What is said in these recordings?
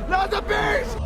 Not the beast!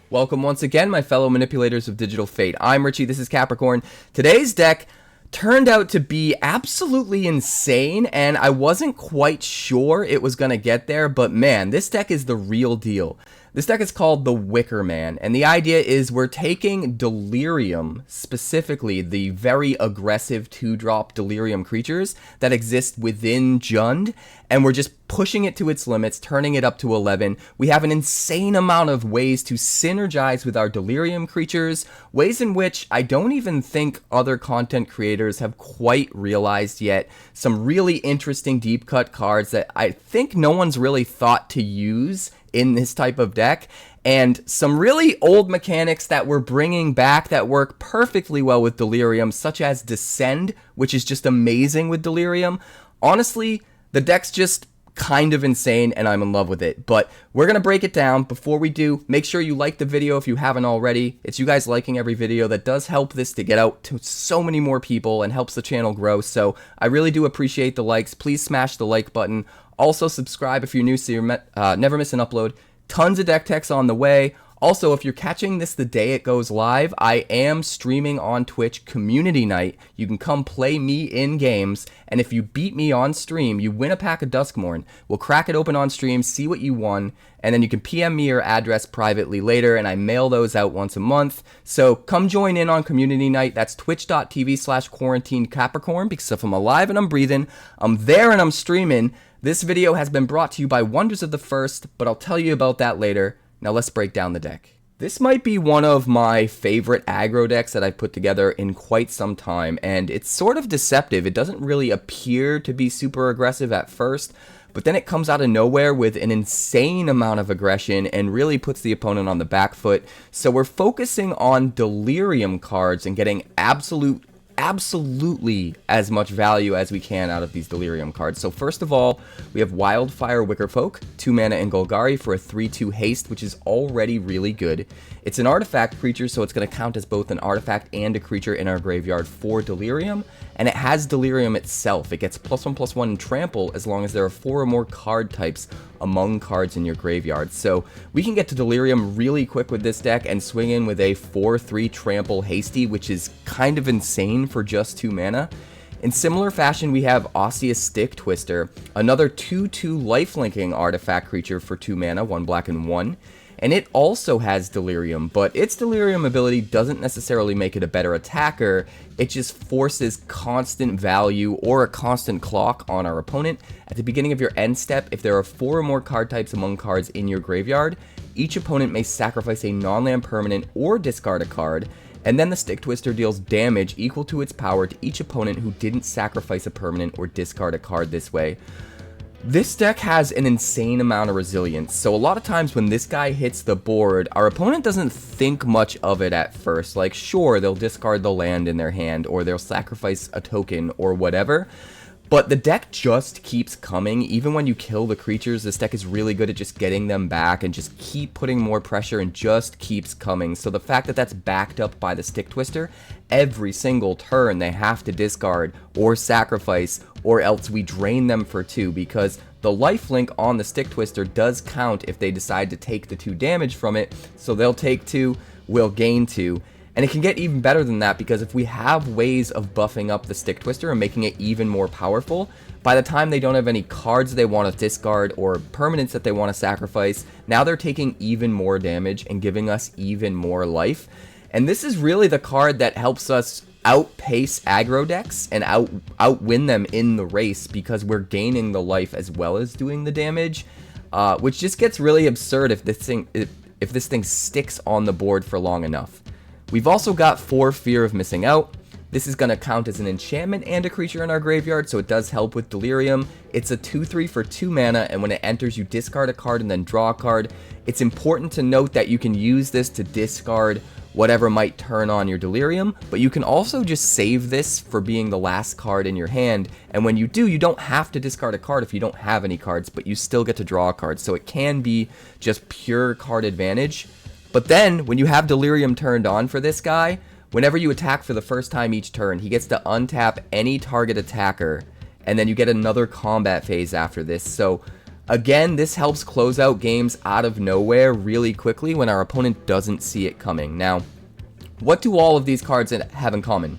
Welcome once again, my fellow manipulators of digital fate. I'm Richie, this is Capricorn. Today's deck turned out to be absolutely insane, and I wasn't quite sure it was going to get there, but man, this deck is the real deal. This deck is called the Wicker Man, and the idea is we're taking Delirium, specifically the very aggressive 2-drop Delirium creatures that exist within 𝐽𝑢n𝑑, and we're just pushing it to its limits, turning it up to 11. We have an insane amount of ways to synergize with our Delirium creatures, ways in which I don't even think other content creators have quite realized yet. Some really interesting deep cut cards that I think no one's really thought to use in this type of deck, and some really old mechanics that we're bringing back that work perfectly well with Delirium, such as Descend, which is just amazing with Delirium. Honestly, the deck's just kind of insane and I'm in love with it, but we're gonna break it down. Before we do, make sure you like the video if you haven't already. It's you guys liking every video that does help this to get out to so many more people and helps the channel grow, so I really do appreciate the likes. Please smash the like button. Also subscribe if you're new so you never miss an upload. Tons of deck techs on the way. Also, if you're catching this the day it goes live, I am streaming on Twitch Community Night. You can come play me in games, and if you beat me on stream, you win a pack of Duskmorn. We'll crack it open on stream, see what you won, and then you can PM me your address privately later, and I mail those out once a month. So come join in on Community Night. That's twitch.tv/quarantinecapricorn, because if I'm alive and I'm breathing, I'm there and I'm streaming. This video has been brought to you by Wonders of the First, but I'll tell you about that later. Now let's break down the deck. This might be one of my favorite aggro decks that I've put together in quite some time, and it's sort of deceptive. It doesn't really appear to be super aggressive at first, but then it comes out of nowhere with an insane amount of aggression and really puts the opponent on the back foot. So we're focusing on Delirium cards and getting absolutely as much value as we can out of these Delirium cards. So first of all, we have Wildfire Wickerfolk, 2 mana in Golgari for a 3/2 haste, which is already really good. It's an artifact creature, so it's going to count as both an artifact and a creature in our graveyard for Delirium, and it has Delirium itself. It gets +1/+1 in trample as long as there are 4 or more card types among cards in your graveyard. So we can get to Delirium really quick with this deck and swing in with a 4/3 trample hasty, which is kind of insane for just 2 mana. In similar fashion, we have Osseous Sticktwister, another 2/2 lifelinking artifact creature for 2 mana, 1 black and 1. And it also has Delirium, but its Delirium ability doesn't necessarily make it a better attacker. It just forces constant value or a constant clock on our opponent. At the beginning of your end step, if there are 4 or more card types among cards in your graveyard, each opponent may sacrifice a non-land permanent or discard a card, and then the Sticktwister deals damage equal to its power to each opponent who didn't sacrifice a permanent or discard a card this way. This deck has an insane amount of resilience, so a lot of times when this guy hits the board, our opponent doesn't think much of it at first. Like, sure, they'll discard the land in their hand, or they'll sacrifice a token, or whatever, but the deck just keeps coming. Even when you kill the creatures, this deck is really good at just getting them back and just keep putting more pressure and just keeps coming. So the fact that that's backed up by the Sticktwister, every single turn they have to discard or sacrifice, or else we drain them for 2, because the lifelink on the Sticktwister does count if they decide to take the 2 damage from it. So they'll take 2, we'll gain 2. And it can get even better than that, because if we have ways of buffing up the Sticktwister and making it even more powerful, by the time they don't have any cards they want to discard or permanents that they want to sacrifice, now they're taking even more damage and giving us even more life. And this is really the card that helps us outpace aggro decks and outwin them in the race, because we're gaining the life as well as doing the damage, which just gets really absurd if this thing sticks on the board for long enough. We've also got 4 Fear of Missing Out. This is going to count as an enchantment and a creature in our graveyard, so it does help with Delirium. It's a 2/3 for 2 mana, and when it enters, you discard a card and then draw a card. It's important to note that you can use this to discard whatever might turn on your Delirium, but you can also just save this for being the last card in your hand, and when you do, you don't have to discard a card if you don't have any cards, but you still get to draw a card, so it can be just pure card advantage. But then, when you have Delirium turned on for this guy, whenever you attack for the first time each turn, he gets to untap any target attacker, and then you get another combat phase after this. So, again, this helps close out games out of nowhere really quickly when our opponent doesn't see it coming. Now, what do all of these cards have in common?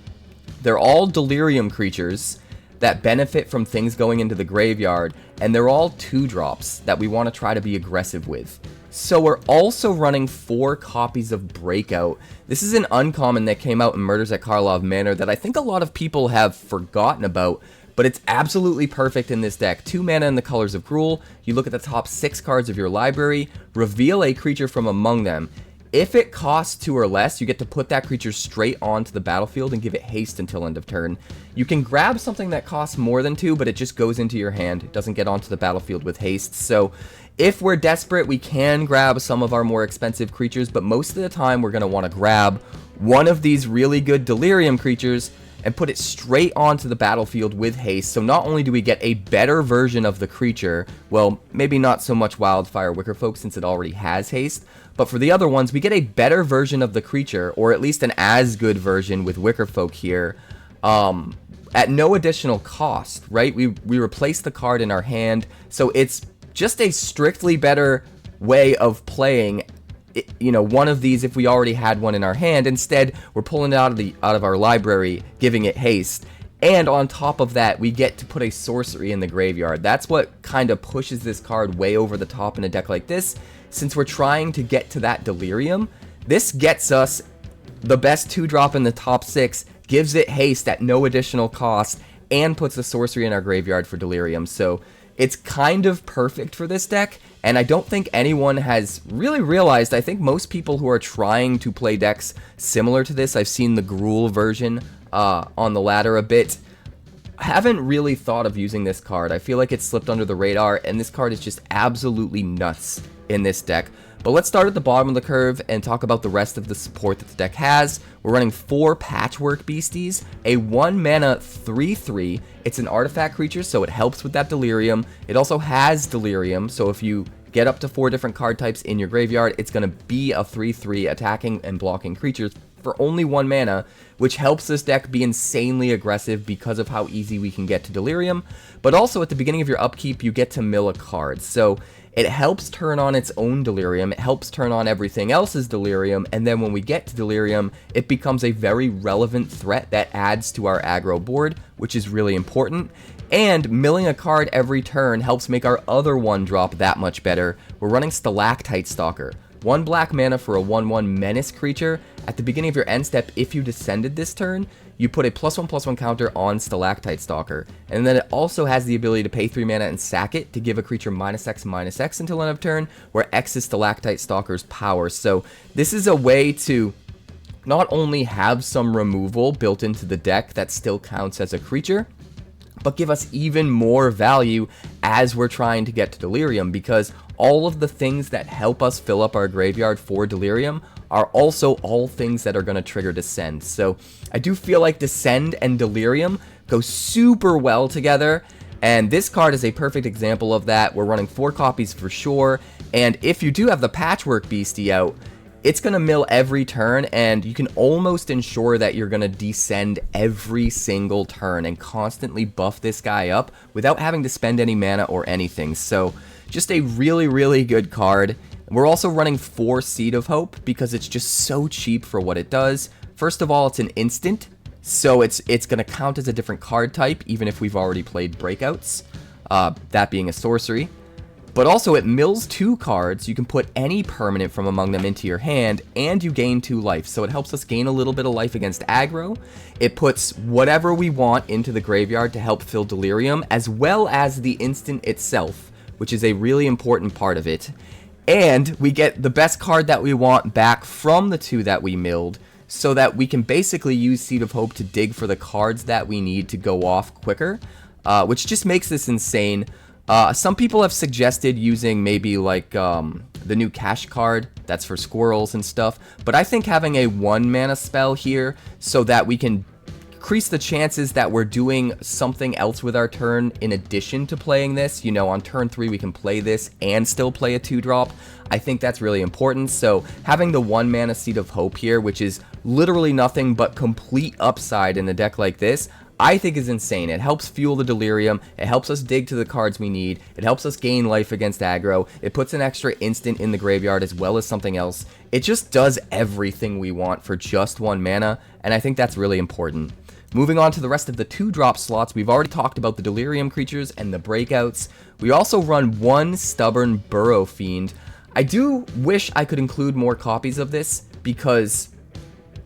They're all Delirium creatures that benefit from things going into the graveyard, and they're all 2-drops that we want to try to be aggressive with. So we're also running 4 copies of Breakout. This is an uncommon that came out in Murders at Karlov Manor that I think a lot of people have forgotten about, but it's absolutely perfect in this deck. 2 mana in the colors of Gruul. You look at the top 6 cards of your library, reveal a creature from among them. If it costs 2 or less, you get to put that creature straight onto the battlefield and give it haste until end of turn. You can grab something that costs more than 2, but it just goes into your hand. It doesn't get onto the battlefield with haste. So if we're desperate, we can grab some of our more expensive creatures, but most of the time we're going to want to grab one of these really good Delirium creatures and put it straight onto the battlefield with haste. So not only do we get a better version of the creature, well, maybe not so much Wildfire Wickerfolk since it already has haste, but for the other ones, we get a better version of the creature, or at least an as good version with Wickerfolk here, at no additional cost, right? We replace the card in our hand, so it's just a strictly better way of playing, you know, one of these if we already had one in our hand. Instead, we're pulling it out of our library, giving it haste, and on top of that, we get to put a sorcery in the graveyard. That's what kind of pushes this card way over the top in a deck like this. Since we're trying to get to that Delirium, this gets us the best 2-drop in the top 6, gives it haste at no additional cost, and puts a sorcery in our graveyard for Delirium. So it's kind of perfect for this deck, and I don't think anyone has really realized. I think most people who are trying to play decks similar to this, I've seen the Gruul version on the ladder a bit, haven't really thought of using this card. I feel like it's slipped under the radar, and this card is just absolutely nuts in this deck. But let's start at the bottom of the curve and talk about the rest of the support that the deck has. We're running 4 Patchwork Beasties, a 1 mana 3/3. It's an artifact creature, so it helps with that Delirium. It also has Delirium, so if you get up to 4 different card types in your graveyard, it's going to be a 3/3 attacking and blocking creatures for only 1 mana, which helps this deck be insanely aggressive because of how easy we can get to Delirium. But also at the beginning of your upkeep, you get to mill a card, so it helps turn on its own Delirium, it helps turn on everything else's Delirium, and then when we get to Delirium, it becomes a very relevant threat that adds to our aggro board, which is really important. And milling a card every turn helps make our other 1-drop that much better. We're running Stalactite Stalker. 1 black mana for a 1/1 menace creature. At the beginning of your end step, if you descended this turn, you put a +1/+1 counter on Stalactite Stalker. And then it also has the ability to pay 3 mana and sack it to give a creature -X/-X until end of turn, where X is Stalactite Stalker's power. So this is a way to not only have some removal built into the deck that still counts as a creature, but give us even more value as we're trying to get to Delirium, because all of the things that help us fill up our graveyard for Delirium are also all things that are going to trigger Descend. So I do feel like Descend and Delirium go super well together, and this card is a perfect example of that. We're running 4 copies for sure, and if you do have the Patchwork Beastie out, it's going to mill every turn, and you can almost ensure that you're going to descend every single turn and constantly buff this guy up without having to spend any mana or anything. So just a really, really good card. We're also running 4 Seed of Hope because it's just so cheap for what it does. First of all, it's an instant, so it's going to count as a different card type even if we've already played Breakouts, that being a sorcery. But also it mills 2 cards, you can put any permanent from among them into your hand, and you gain 2 life. So it helps us gain a little bit of life against aggro. It puts whatever we want into the graveyard to help fill Delirium, as well as the instant itself, which is a really important part of it. And we get the best card that we want back from the 2 that we milled. so that we can basically use Seed of Hope to dig for the cards that we need to go off quicker, which just makes this insane. Some people have suggested using maybe like the new cash card that's for squirrels and stuff, but I think having a 1 mana spell here so that we can increase the chances that we're doing something else with our turn in addition to playing this. You know, on turn 3 we can play this and still play a 2-drop. I think that's really important. So having the 1 mana Seed of Hope here, which is literally nothing but complete upside in a deck like this, I think is insane. It helps fuel the Delirium, it helps us dig to the cards we need, it helps us gain life against aggro, it puts an extra instant in the graveyard as well as something else. It just does everything we want for just 1 mana, and I think that's really important. Moving on to the rest of the 2-drop slots, we've already talked about the Delirium creatures and the breakouts. We also run 1 Stubborn Burrowfiend. I do wish I could include more copies of this because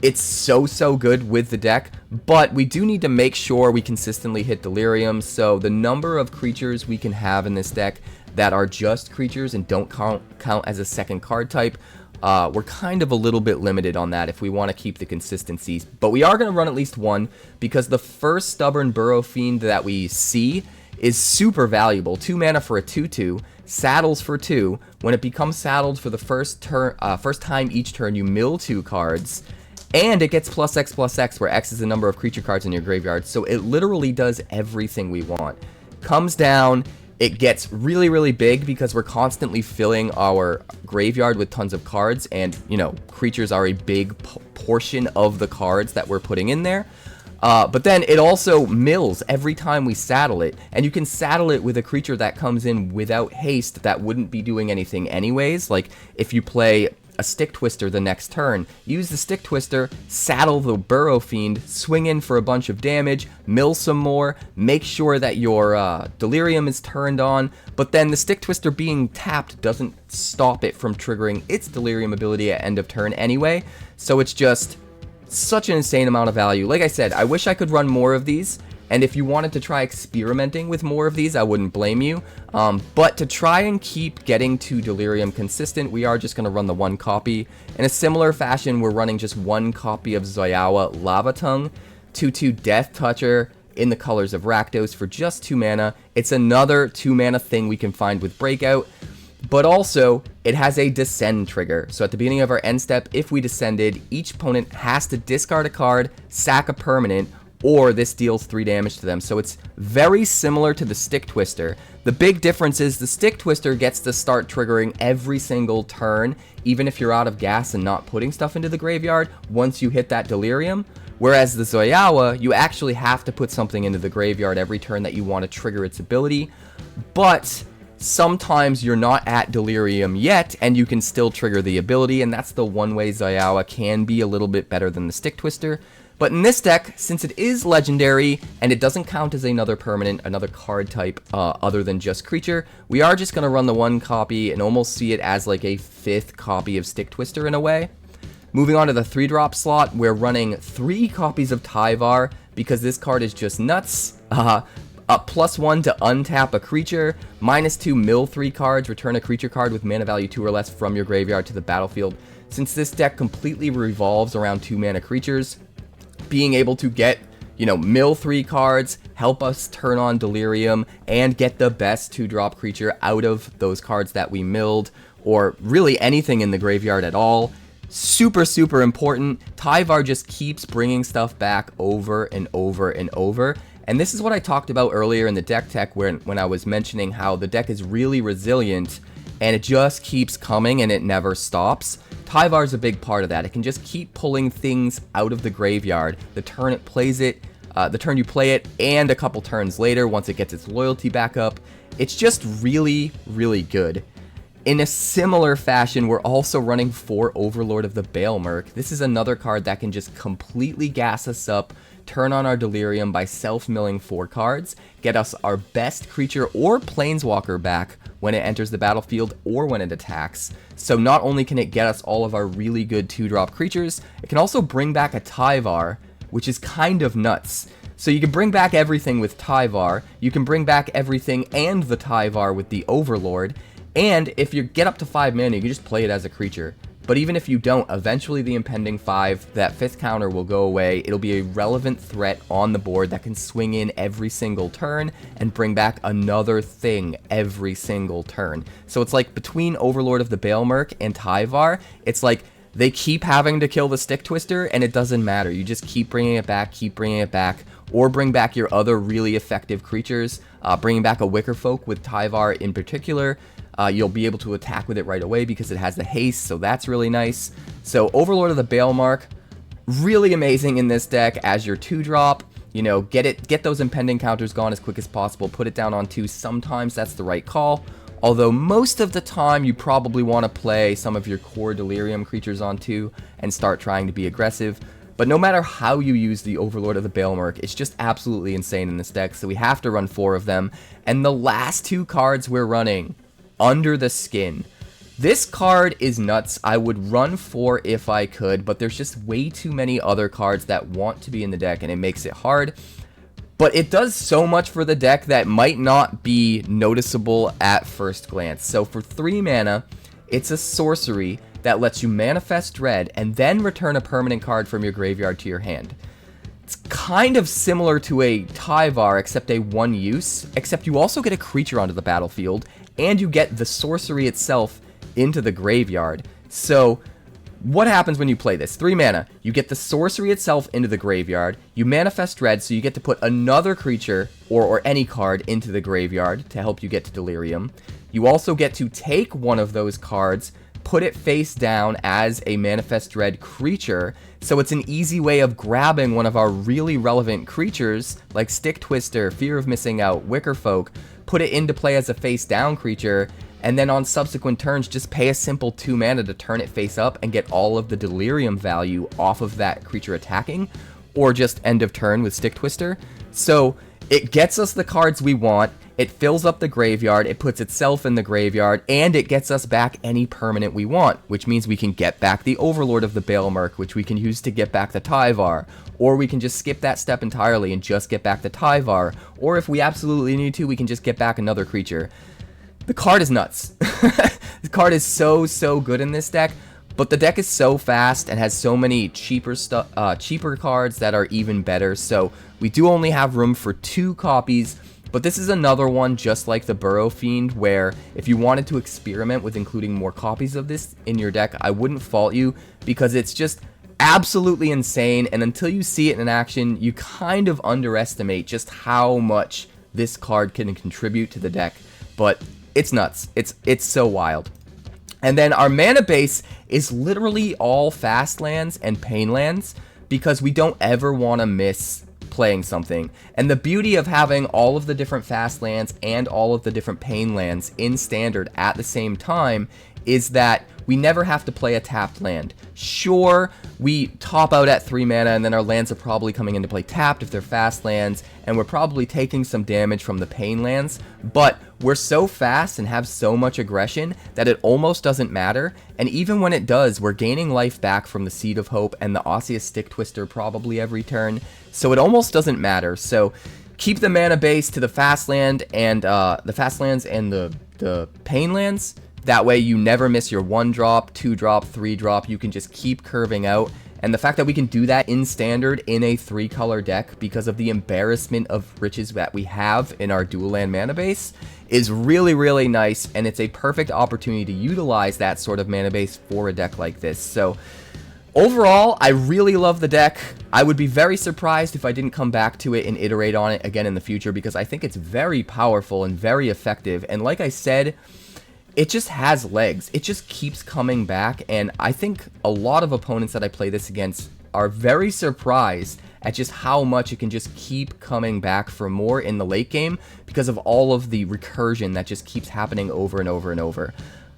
it's so good with the deck, but we do need to make sure we consistently hit Delirium, so the number of creatures we can have in this deck that are just creatures and don't count as a second card type, we're kind of a little bit limited on that if we want to keep the consistencies. But we are going to run at least 1 because the first Stubborn Burrowfiend that we see is super valuable. 2 mana for a 2/2, saddles for 2. When it becomes saddled for the first time each turn, you mill 2 cards. And it gets +X/+X, where X is the number of creature cards in your graveyard. So it literally does everything we want. Comes down, it gets really big because we're constantly filling our graveyard with tons of cards. And, you know, creatures are a big portion of the cards that we're putting in there. But then it also mills every time we saddle it. And you can saddle it with a creature that comes in without haste that wouldn't be doing anything anyways. Like if you play a Sticktwister the next turn, use the Sticktwister, saddle the Burrowfiend, swing in for a bunch of damage, mill some more, make sure that your Delirium is turned on, but then the Sticktwister being tapped doesn't stop it from triggering its Delirium ability at end of turn anyway, so it's just such an insane amount of value. Like I said, I wish I could run more of these, and if you wanted to try experimenting with more of these, I wouldn't blame you. But to try and keep getting to Delirium consistent, we are just going to run the 1 copy. In a similar fashion, we're running just 1 copy of Zoyowa Lava-Tongue, 2/2 Death Toucher in the colors of Rakdos for just 2 mana. It's another 2 mana thing we can find with Breakout. But also, it has a descend trigger. So at the beginning of our end step, if we descended, each opponent has to discard a card, sack a permanent, or this deals 3 damage to them. So it's very similar to the Sticktwister. The big difference is the Sticktwister gets to start triggering every single turn, even if you're out of gas and not putting stuff into the graveyard once you hit that Delirium. Whereas the Zoyowa, you actually have to put something into the graveyard every turn that you want to trigger its ability. But sometimes you're not at Delirium yet, and you can still trigger the ability, and that's the one way Zoyowa can be a little bit better than the Sticktwister. But in this deck, since it is legendary, and it doesn't count as another permanent, another card type other than just creature, we are just going to run the 1 copy and almost see it as like a 5th copy of Sticktwister in a way. Moving on to the 3-drop slot, we're running 3 copies of Tyvar, because this card is just nuts. Up +1 to untap a creature, -2 mill 3 cards, return a creature card with mana value 2 or less from your graveyard to the battlefield. Since this deck completely revolves around 2 mana creatures, being able to get, you know, mill 3 cards, help us turn on Delirium, and get the best 2-drop creature out of those cards that we milled, or really anything in the graveyard at all. Super important. Tyvar just keeps bringing stuff back over and over and over. And this is what I talked about earlier in the deck tech when I was mentioning how the deck is really resilient and it just keeps coming and it never stops. Tyvar is a big part of that. It can just keep pulling things out of the graveyard the turn it plays it, the turn you play it, and a couple turns later once it gets its loyalty back up. It's just really good. In a similar fashion, we're also running 4 Overlord of the Balemurk. This is another card that can just completely gas us up, turn on our Delirium by self-milling 4 cards, get us our best creature or planeswalker back when it enters the battlefield or when it attacks. So not only can it get us all of our really good 2-drop creatures, it can also bring back a Tyvar, which is kind of nuts. So you can bring back everything with Tyvar, you can bring back everything and the Tyvar with the Overlord, and if you get up to 5 mana, you can just play it as a creature. but even if you don't, eventually the Impending 5, that 5th counter will go away. It'll be a relevant threat on the board that can swing in every single turn and bring back another thing every single turn. So it's like between Overlord of the Balemurk and Tyvar, it's like they keep having to kill the Sticktwister, and it doesn't matter. You just keep bringing it back, or bring back your other really effective creatures. Bringing back a Wickerfolk with Tyvar in particular, you'll be able to attack with it right away because it has the haste, so that's really nice. So Overlord of the Balemurk, really amazing in this deck as your 2-drop. You know, get those impending counters gone as quick as possible, put it down on 2. Sometimes that's the right call. Although most of the time you probably want to play some of your core Delirium creatures on 2 and start trying to be aggressive. But no matter how you use the Overlord of the Balemurk, it's just absolutely insane in this deck, so we have to run 4 of them. And the last 2 cards we're running, Under the Skin. This card is nuts. I would run 4 if I could, but there's just way too many other cards that want to be in the deck, and it makes it hard. But it does so much for the deck that might not be noticeable at first glance. So for 3 mana, it's a sorcery that lets you manifest Dread and then return a permanent card from your graveyard to your hand. It's kind of similar to a Tyvar, except a 1-use, except you also get a creature onto the battlefield, and you get the sorcery itself into the graveyard. So what happens when you play this? 3 mana, you get the sorcery itself into the graveyard, you manifest Dread, so you get to put another creature or any card into the graveyard to help you get to Delirium. You also get to take one of those cards, put it face down as a manifest Dread creature, so it's an easy way of grabbing one of our really relevant creatures like Sticktwister, Fear of Missing Out, Wickerfolk, put it into play as a face down creature, and then on subsequent turns just pay a simple 2 mana to turn it face up and get all of the Delirium value off of that creature attacking, or just end of turn with Sticktwister. So it gets us the cards we want, it fills up the graveyard, it puts itself in the graveyard, and it gets us back any permanent we want, which means we can get back the Overlord of the Balemurk, which we can use to get back the Tyvar, or we can just skip that step entirely and just get back the Tyvar, or if we absolutely need to, we can just get back another creature. The card is nuts. The card is so good in this deck, but the deck is so fast and has so many cheaper cards that are even better, so we do only have room for 2 copies. But this is another one just like the Burrowfiend, where if you wanted to experiment with including more copies of this in your deck, I wouldn't fault you, because it's just absolutely insane, and until you see it in action, you kind of underestimate just how much this card can contribute to the deck. But it's nuts. It's so wild. And then our mana base is literally all fast lands and pain lands, because we don't ever want to miss playing something. And the beauty of having all of the different fast lands and all of the different pain lands in standard at the same time is that we never have to play a tapped land. Sure, we top out at 3 mana, and then our lands are probably coming into play tapped if they're fast lands, and we're probably taking some damage from the pain lands, but we're so fast and have so much aggression that it almost doesn't matter, and even when it does, we're gaining life back from the Seed of Hope and the Osseous Sticktwister probably every turn, so it almost doesn't matter. So keep the mana base to the fast land and the fast lands and the pain lands. That way you never miss your 1-drop, 2-drop, 3-drop. You can just keep curving out. And the fact that we can do that in standard in a 3-color deck because of the embarrassment of riches that we have in our dual land mana base is really nice, and it's a perfect opportunity to utilize that sort of mana base for a deck like this. So overall, I really love the deck. I would be very surprised if I didn't come back to it and iterate on it again in the future, because I think it's very powerful and very effective. And like I said, it just has legs. It just keeps coming back, and I think a lot of opponents that I play this against are very surprised at just how much it can just keep coming back for more in the late game because of all of the recursion that just keeps happening over and over and over.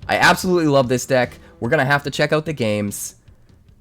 I absolutely love this deck. We're going to have to check out the games.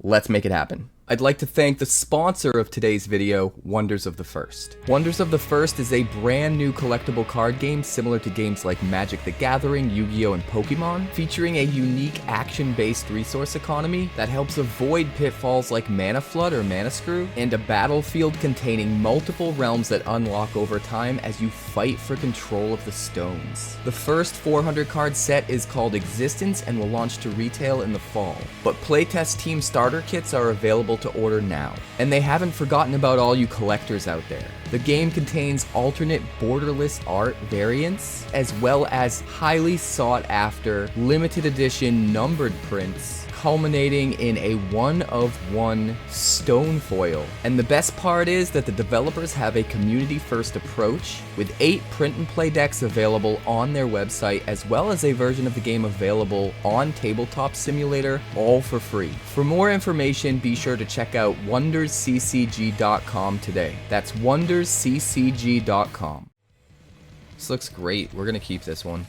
Let's make it happen. I'd like to thank the sponsor of today's video, Wonders of the First. Wonders of the First is a brand new collectible card game similar to games like Magic the Gathering, Yu-Gi-Oh! And Pokemon, featuring a unique action-based resource economy that helps avoid pitfalls like Mana Flood or Mana Screw, and a battlefield containing multiple realms that unlock over time as you fight for control of the stones. The first 400 card set is called Existence and will launch to retail in the fall, but playtest team starter kits are available to order now. And they haven't forgotten about all you collectors out there. The game contains alternate borderless art variants, as well as highly sought after limited edition numbered prints, culminating in a one-of-one stone foil. And the best part is that the developers have a community-first approach, with 8 print-and-play decks available on their website, as well as a version of the game available on Tabletop Simulator, all for free. For more information, be sure to check out wondersccg.com today. That's wondersccg.com. This looks great. We're gonna keep this one.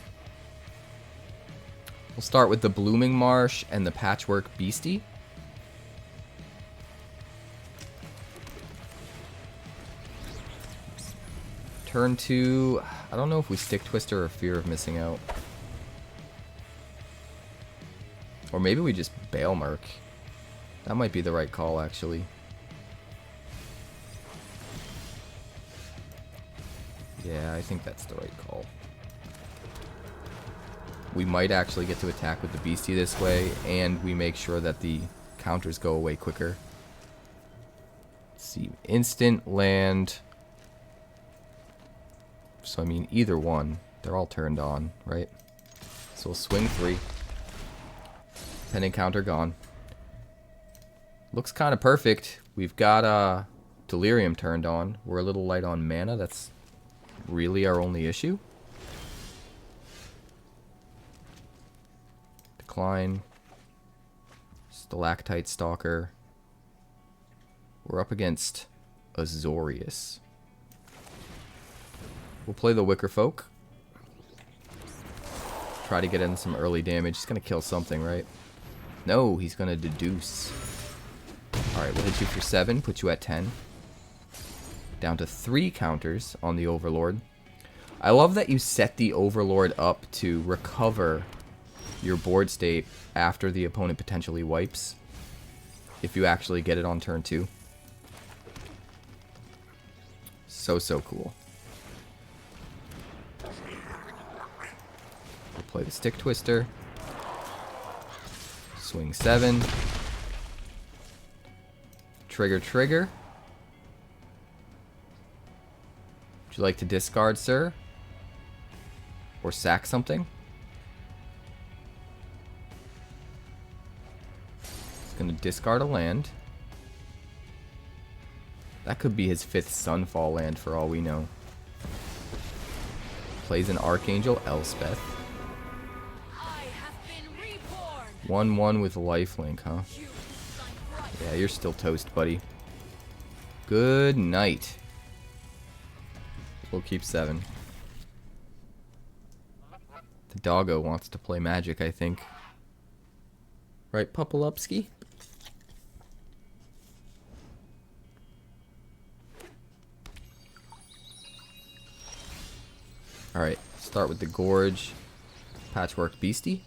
We'll start with the Blooming Marsh and the Patchwork Beastie. Turn 2, I don't know if we Sticktwister or Fear of Missing Out. Or maybe we just Balemurk. That might be the right call, actually. Yeah, I think that's the right call. We might actually get to attack with the Beastie this way, and we make sure that the counters go away quicker. Let's see, instant, land. So I mean, either one. They're all turned on, right? So we'll swing 3. Pending counter gone. Looks kind of perfect. We've got Delirium turned on. We're a little light on mana. That's really our only issue. Decline. Stalactite Stalker. We're up against Azorius. We'll play the Wickerfolk. Try to get in some early damage. He's gonna kill something, right? No, he's gonna deduce. Alright, we'll hit you for 7, put you at 10. Down to 3 counters on the Overlord. I love that you set the Overlord up to recover your board state after the opponent potentially wipes, if you actually get it on turn 2. So cool. We'll play the Sticktwister. Swing 7. Trigger. Would you like to discard, sir? Or sack something? He's gonna discard a land. That could be his 5th Sunfall land for all we know. Plays an Archangel Elspeth. 1/1 with lifelink, huh? Yeah, you're still toast, buddy. Good night. We'll keep 7. The doggo wants to play Magic, I think. Right, Pupalupski? Alright, start with the Gorge. Patchwork Beastie.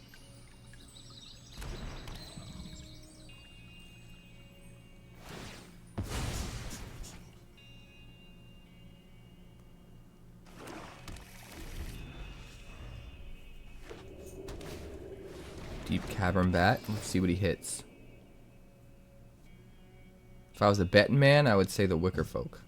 Deep Cavern Bat. Let's see what he hits. If I was a betting man, I would say the Wickerfolk.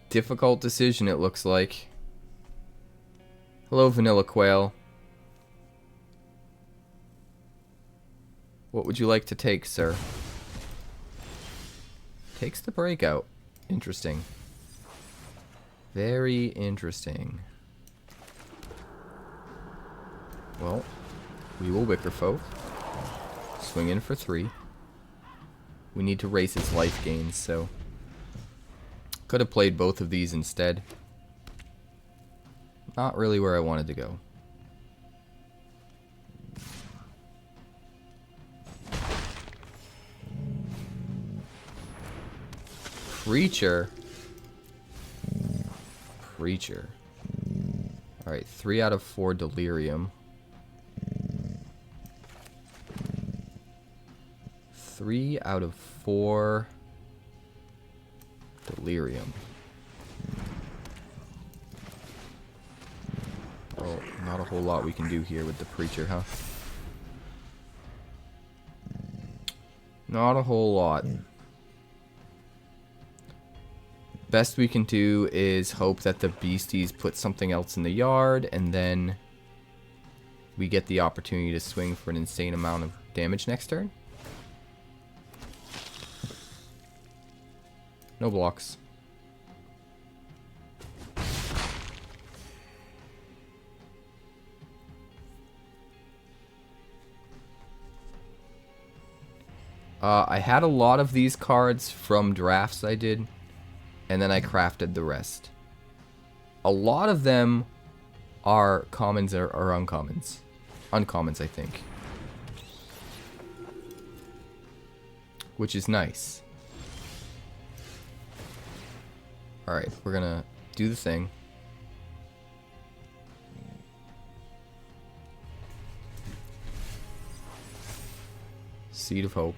Difficult decision, it looks like. Hello, Vanilla Quail. What would you like to take, sir? Takes the Breakout. Interesting. Very interesting. Well, we will Wickerfolk. Swing in for 3. We need to race his life gains, so... could have played both of these instead. Not really where I wanted to go. Preacher. Alright, 3 out of 4 Delirium. 3 out of 4 Delirium. Well, not a whole lot we can do here with the Preacher, huh? Not a whole lot. Best we can do is hope that the beasties put something else in the yard, and then we get the opportunity to swing for an insane amount of damage next turn. No blocks. I had a lot of these cards from drafts I did, and then I crafted the rest. A lot of them are commons or uncommons. Uncommons, I think. Which is nice. Alright, we're gonna do the thing. Seed of Hope.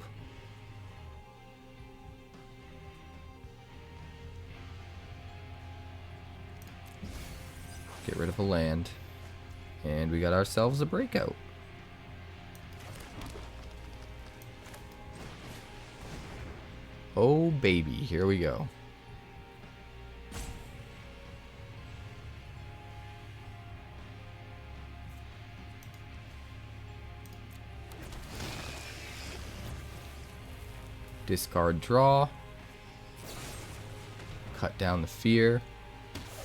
Get rid of a land. And we got ourselves a breakout. Oh baby, here we go. Discard, draw. Cut down the fear.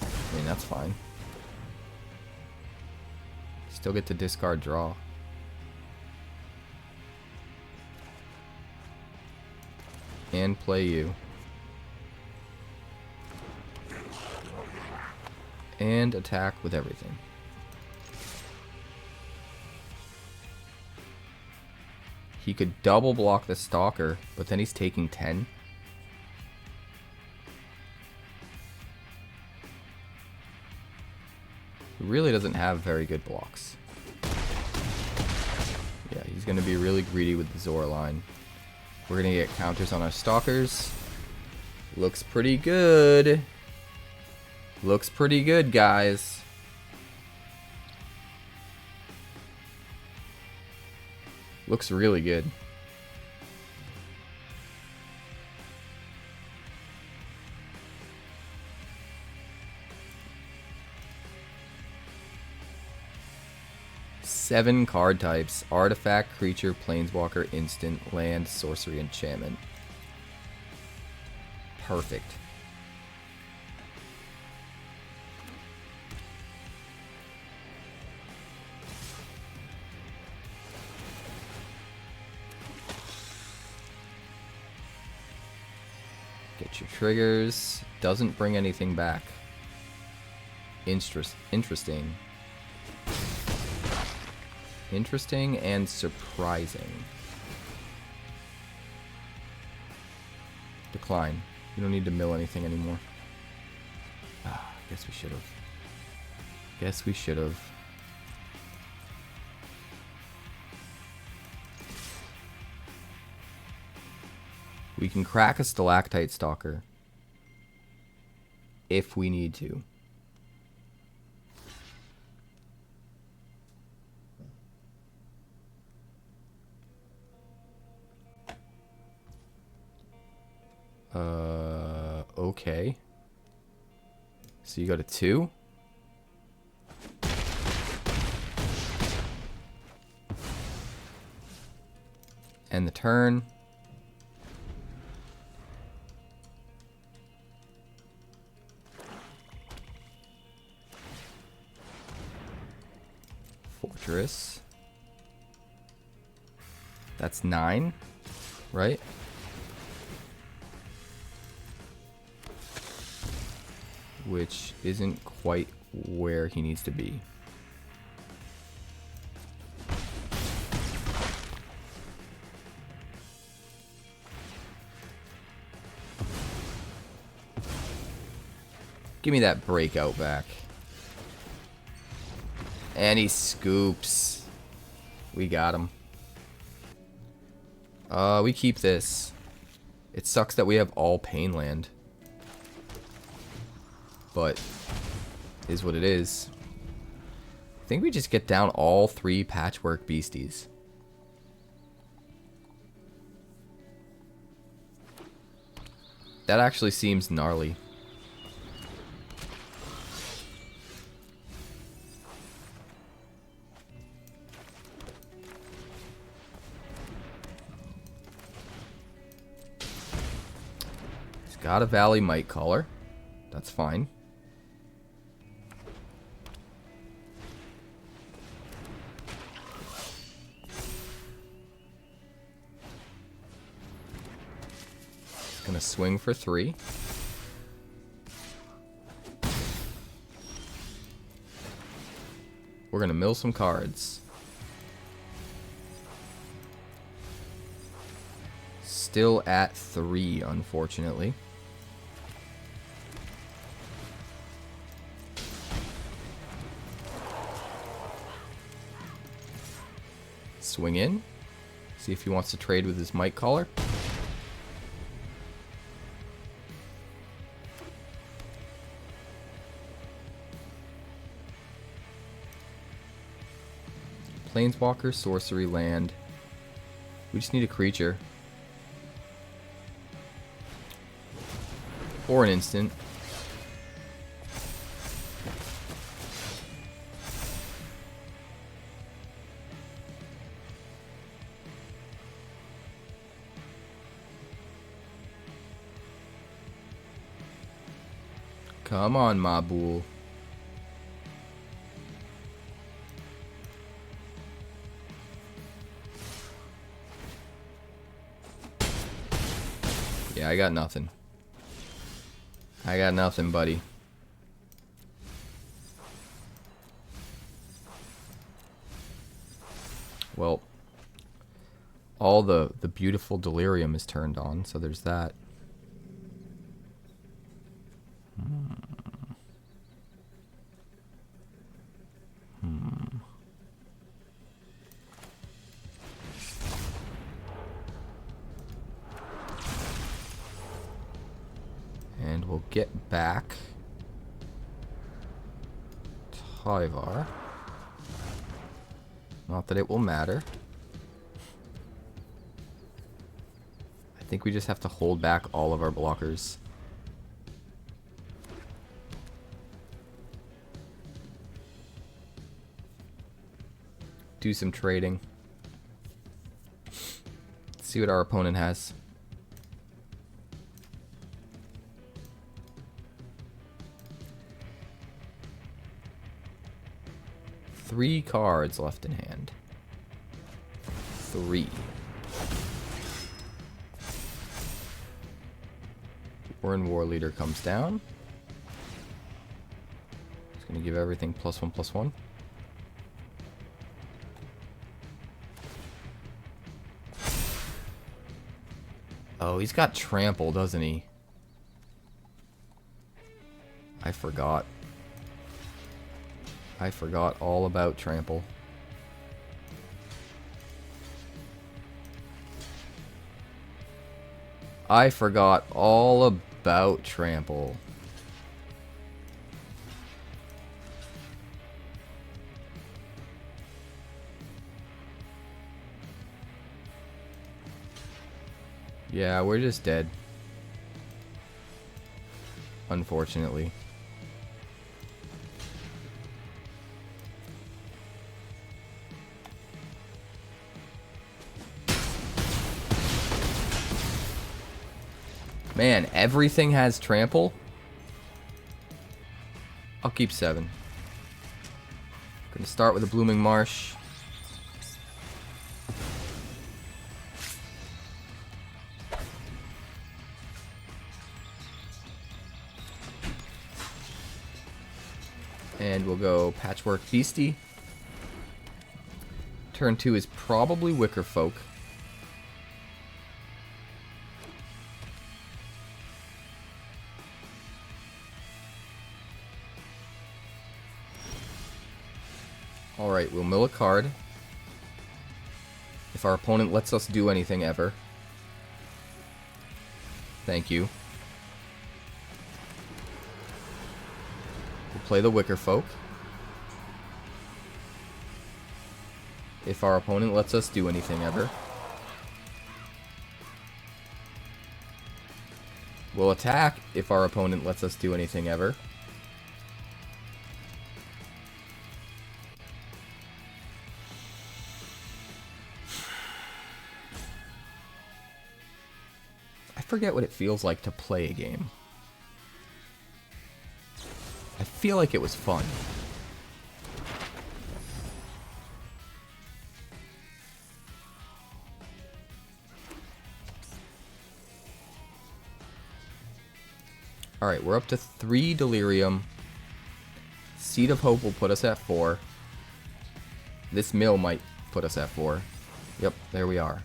I mean, that's fine. Still get to discard, draw. And play you. And attack with everything. He could double block the Stalker, but then he's taking 10. He really doesn't have very good blocks. Yeah, he's going to be really greedy with the Zora line. We're going to get counters on our Stalkers. Looks pretty good. Looks pretty good, guys. Looks really good. Seven card types: artifact, creature, planeswalker, instant, land, sorcery, enchantment. Perfect. Get your triggers. Doesn't bring anything back. Interesting. Interesting and surprising. Decline. You don't need to mill anything anymore. Ah, guess we should have. Guess we should have. We can crack a Stalactite Stalker if we need to. Okay. So you go to 2. End the turn. Fortress. That's 9, right? Which isn't quite where he needs to be. Give me that breakout back. And he scoops. We got him. We keep this. It sucks that we have all pain land. But is what it is. I think we just get down all 3 Patchwork Beasties. That actually seems gnarly. He's got a Valley Might Caller. That's fine. Gonna swing for 3. We're gonna mill some cards. Still at 3, unfortunately. Swing in. See if he wants to trade with his Might Caller. Planeswalker, sorcery, land. We just need a creature. Or an instant. Come on, Maboul. Yeah, I got nothing. I got nothing, buddy. Well, all the beautiful Delirium is turned on, so there's that. And we'll get back Tyvar. Not that it will matter. I think we just have to hold back all of our blockers. Do some trading. See what our opponent has. Three cards left in hand. 3. Warren War Leader comes down. It's going to give everything +1/+1. Oh, he's got trample, doesn't he? I forgot. I forgot all about trample. I forgot all about trample. Yeah, we're just dead. Unfortunately. Man, everything has trample. I'll keep 7. Gonna start with a Blooming Marsh. And we'll go Patchwork Beastie. Turn 2 is probably Wickerfolk. Alright, we'll mill a card. If our opponent lets us do anything ever. Thank you. We'll play the Wickerfolk. If our opponent lets us do anything ever. We'll attack if our opponent lets us do anything ever. I forget what it feels like to play a game. I feel like it was fun. Alright, we're up to 3 Delirium. Seed of Hope will put us at 4. This mill might put us at 4. Yep, there we are.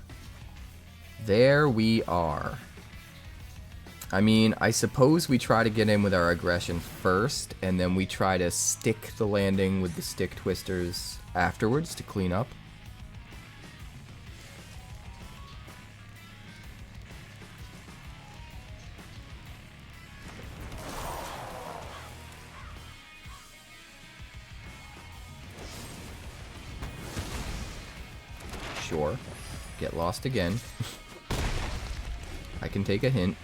There we are. I mean, I suppose we try to get in with our aggression first, and then we try to stick the landing with the Sticktwisters afterwards to clean up. Sure. Get lost again. I can take a hint.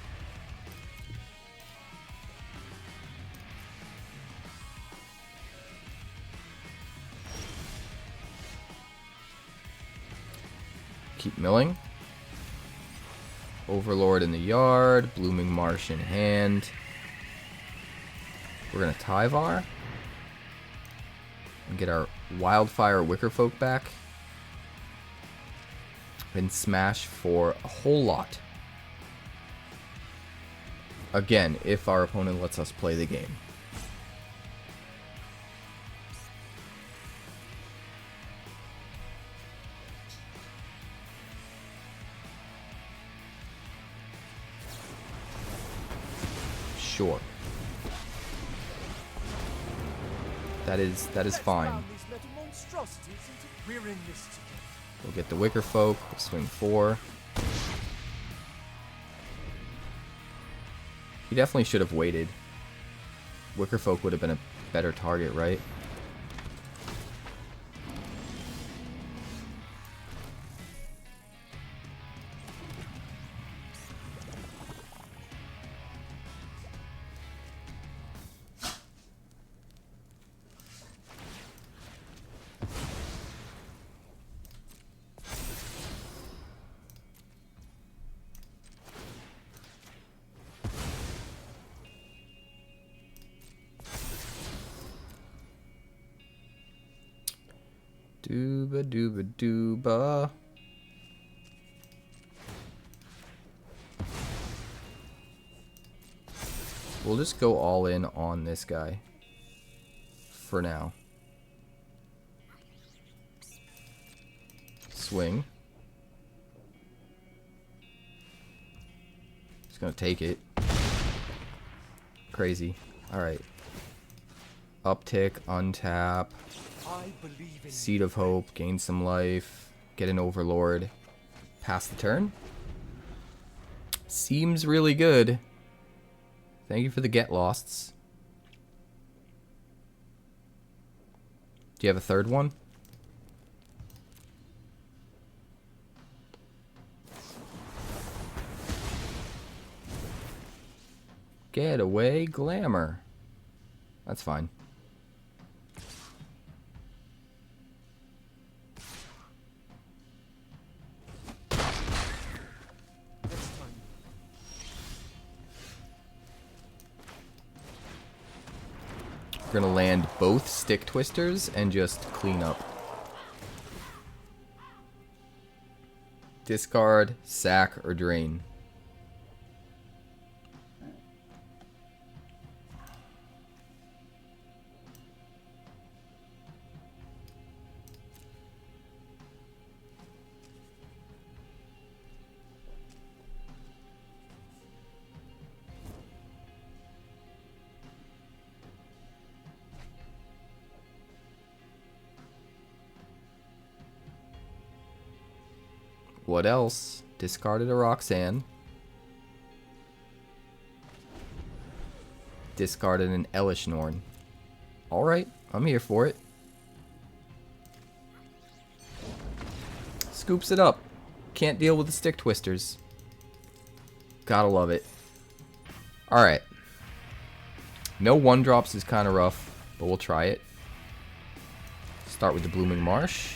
Keep milling. Overlord in the yard. Blooming Marsh in hand. We're going to Tyvar. And get our Wildfire Wickerfolk back. And smash for a whole lot. Again, if our opponent lets us play the game. Sure. That is fine. We'll get the Wickerfolk. We'll swing 4. He definitely should have waited. Wickerfolk would have been a better target, right? Dooba dooba dooba. We'll just go all in on this guy for now. Swing. Just gonna take it. Crazy. Alright. Uptick, untap. Seed of Hope, gain some life, get an Overlord, pass the turn. Seems really good. Thank you for the get losts. Do you have a third one? Get away, Glamour. That's fine. We're gonna land both Sticktwisters and just clean up. Discard, sack, or drain. What else? Discarded a Roxanne. Discarded an Elishnorn. Alright, I'm here for it. Scoops it up. Can't deal with the Stick Twisters. Gotta love it. Alright. No 1-drops is kind of rough, but we'll try it. Start with the Blooming Marsh.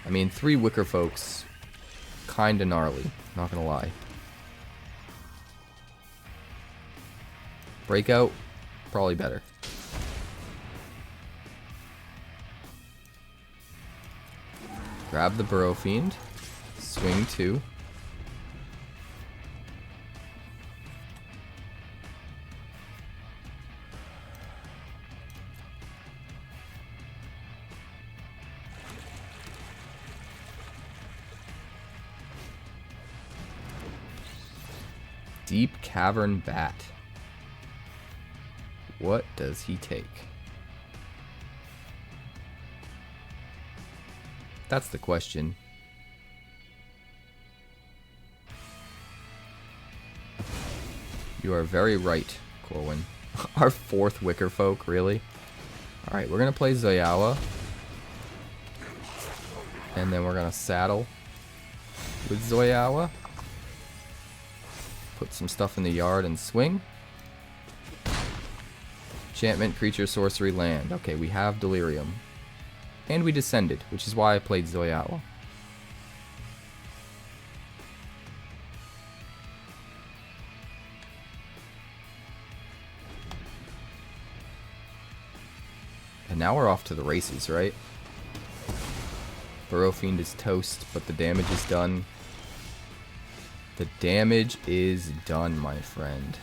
I mean, 3 Wickerfolks. Kinda gnarly, not gonna lie. Breakout, probably better. Grab the Burrowfiend. Swing 2. Deep Cavern Bat. What does he take? That's the question. You are very right, Corwin. Our 4th Wickerfolk, really? Alright, we're gonna play Zoyowa. And then we're gonna saddle with Zoyowa. Put some stuff in the yard and swing. Enchantment, creature, sorcery, land. Okay, we have Delirium. And we descended, which is why I played Zoyowa. And now we're off to the races, right? Burrowfiend is toast, but the damage is done. The damage is done, my friend.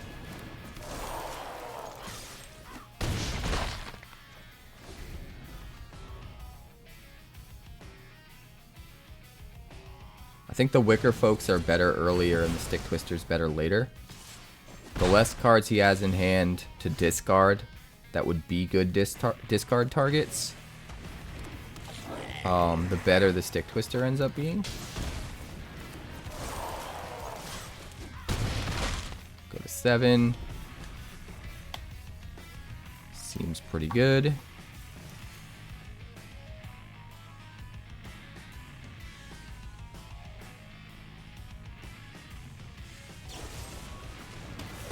I think the Wickerfolks are better earlier and the Stick Twisters better later. The less cards he has in hand to discard that would be good discard targets, the better the Stick Twister ends up being. Go to 7. Seems pretty good.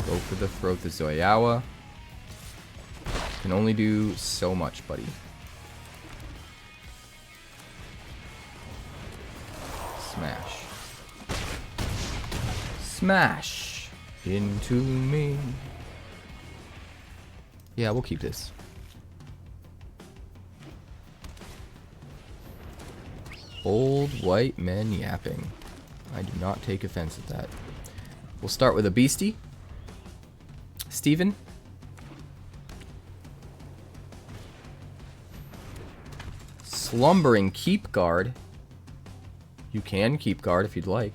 Go for the throat the Zoyowa. Can only do so much, buddy. Smash. Smash into me. Yeah, we'll keep this. Old white men yapping. I do not take offense at that. We'll start with a Beastie. Steven. Slumbering Keep Guard. You can keep guard if you'd like.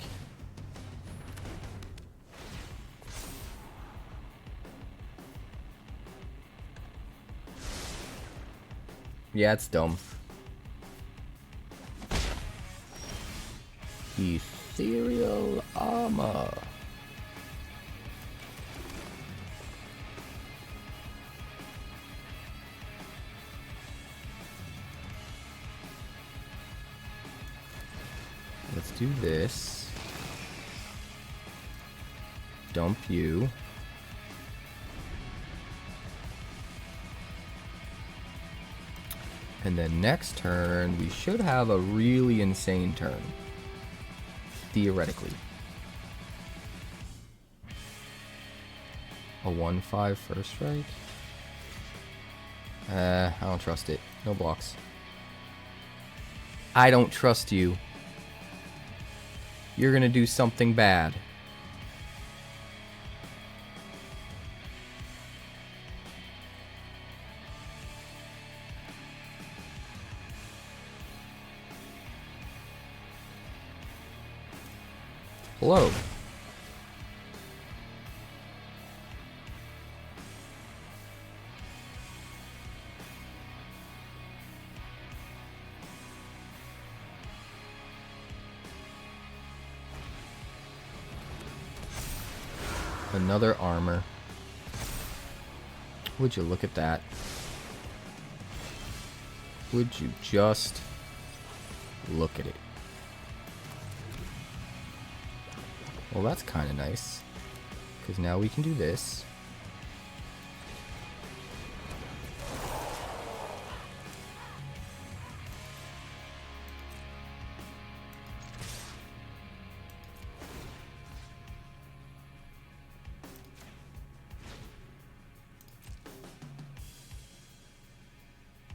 Yeah, it's dumb. Ethereal Armor. Let's do this. Dump you. And then next turn, we should have a really insane turn. Theoretically. A 1/5 first strike? I don't trust it. No blocks. I don't trust you. You're gonna do something bad. Hello. Another armor. Would you look at that? Would you just look at it? Well, that's kind of nice. Because now we can do this.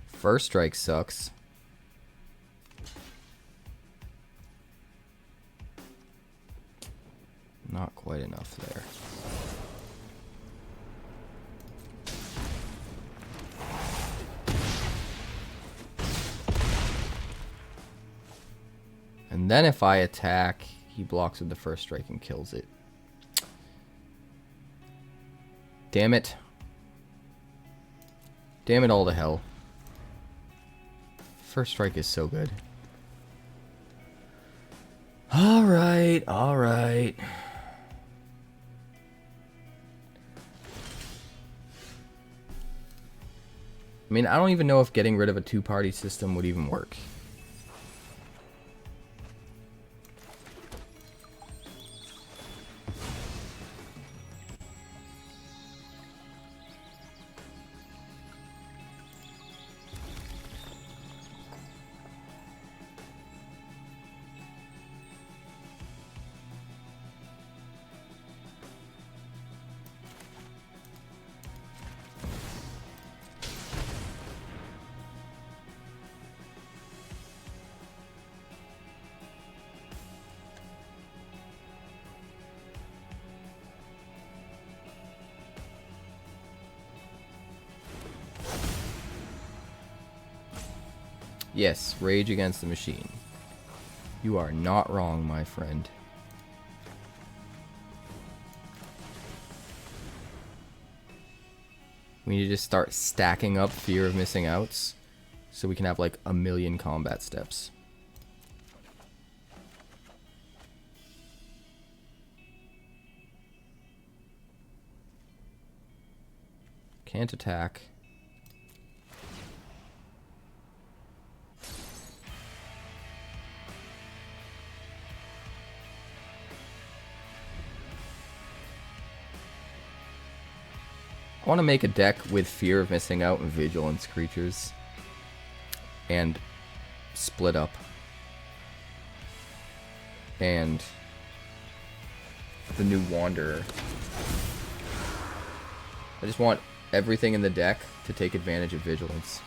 First strike sucks. Not quite enough there. And then if I attack, he blocks with the first strike and kills it. Damn it. Damn it all to hell. First strike is so good. Alright, alright. I mean, I don't even know if getting rid of a two-party system would even work. Yes, Rage Against the Machine. You are not wrong, my friend. We need to just start stacking up Fear of Missing Outs so we can have like 1,000,000 combat steps. Can't attack. I want to make a deck with Fear of Missing Out and Vigilance creatures. And Split Up. And the new Wanderer. I just want everything in the deck to take advantage of Vigilance.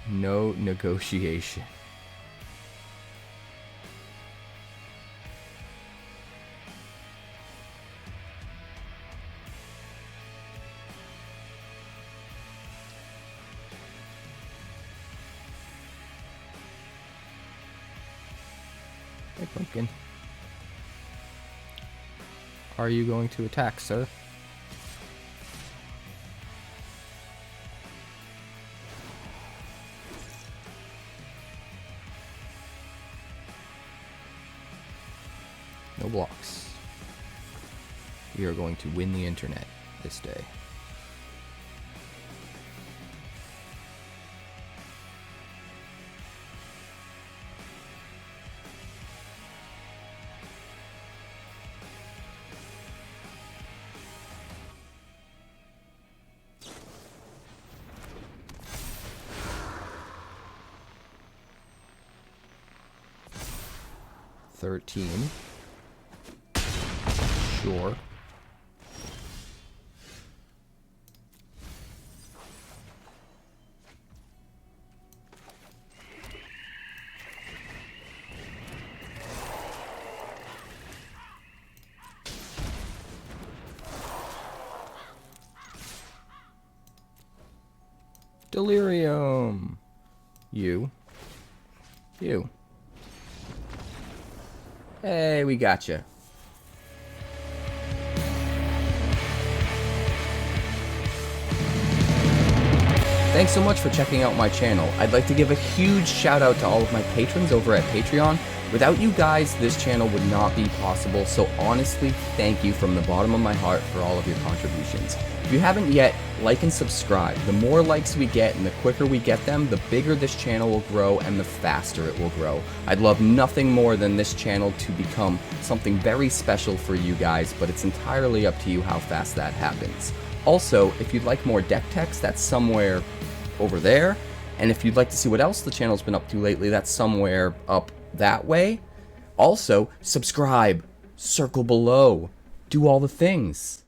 No negotiation. Hey, Pumpkin. Are you going to attack, sir? No blocks. We are going to win the internet this day. $13. Sure. Delirium. You. Hey, we got you. Thanks so much for checking out my channel. I'd like to give a huge shout out to all of my patrons over at Patreon. Without you guys, this channel would not be possible, so honestly, thank you from the bottom of my heart for all of your contributions. If you haven't yet, like and subscribe. The more likes we get and the quicker we get them, the bigger this channel will grow and the faster it will grow. I'd love nothing more than this channel to become something very special for you guys, but it's entirely up to you how fast that happens. Also, if you'd like more deck text, that's somewhere over there. And if you'd like to see what else the channel's been up to lately, that's somewhere up that way. Also, subscribe, circle below, do all the things.